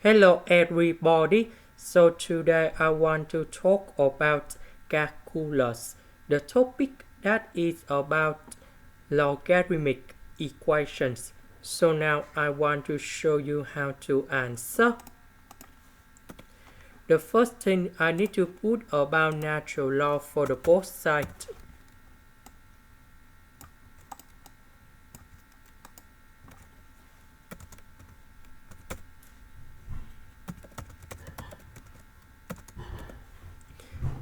Hello everybody. So today I want to talk about calculus. The topic that is about logarithmic equations. So now I want to show you how to answer. The first thing I need to put about natural law for the both sides.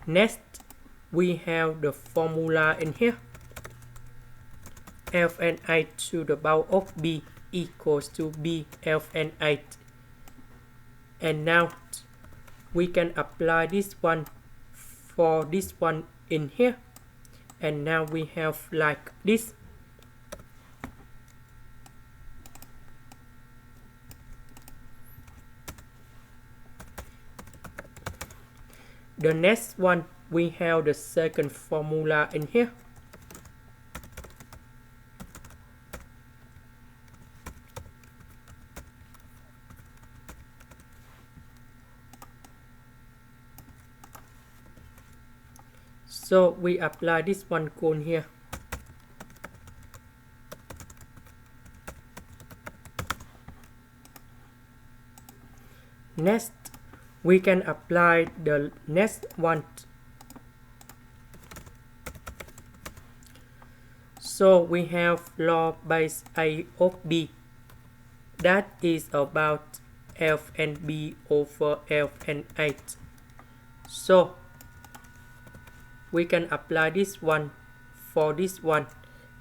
Next, we have the formula in here. Ln8 to the power of b equals to b Ln8. And now we can apply this one for this one in here. And now we have like this. The next one, we have the second formula in here. So we apply this one cone here. Next, we can apply the next one. So we have log base a of b. That is about Ln(b) over Ln8. So we can apply this one for this one,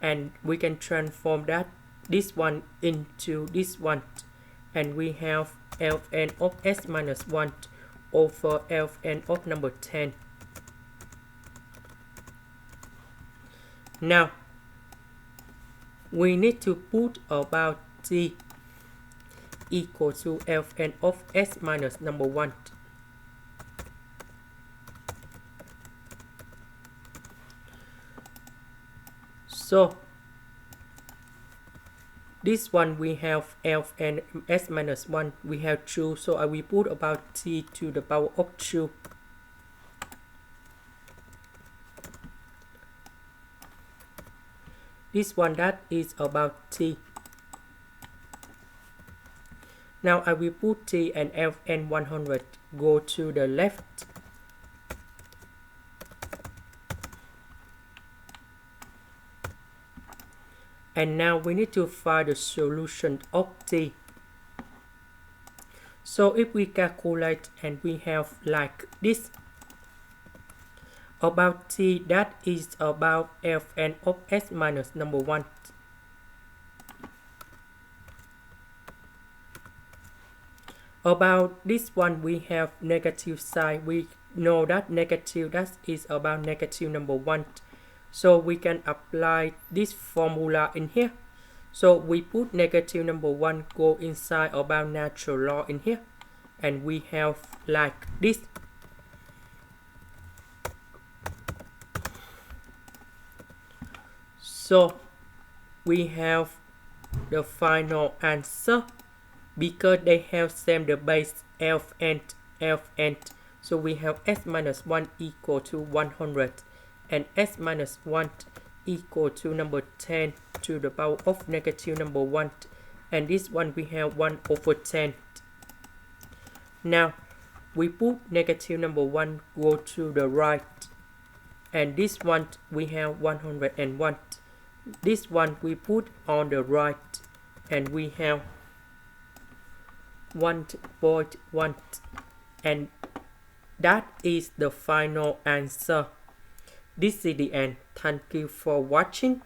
and we can transform this one into this one, and we have Ln of s minus 1 over Ln of number 10. Now we need to put about t equal to Ln of s minus number 1. So this one we have Ln s minus 1, we have 2, so I will put about t to the power of 2. This one that is about t. Now I will put t and Ln 100 go to the left. And now we need to find the solution of t. So if we calculate and we have like this, about t that is about Ln of s minus number 1. About this one we have negative sign. We know that negative that is about negative number 1. So we can apply this formula in here. So we put negative number 1 go inside about natural law in here. And we have like this. So we have the final answer because they have same the base Ln. So we have s minus 1 equal to 100 and s minus 1 equal to number 10 to the power of negative number 1, and this one we have 1 over 10. Now we put negative number 1 go to the right, and this one we have 101. This one we put on the right, and we have 1.1, and that is the final answer. This is the end. Thank you for watching.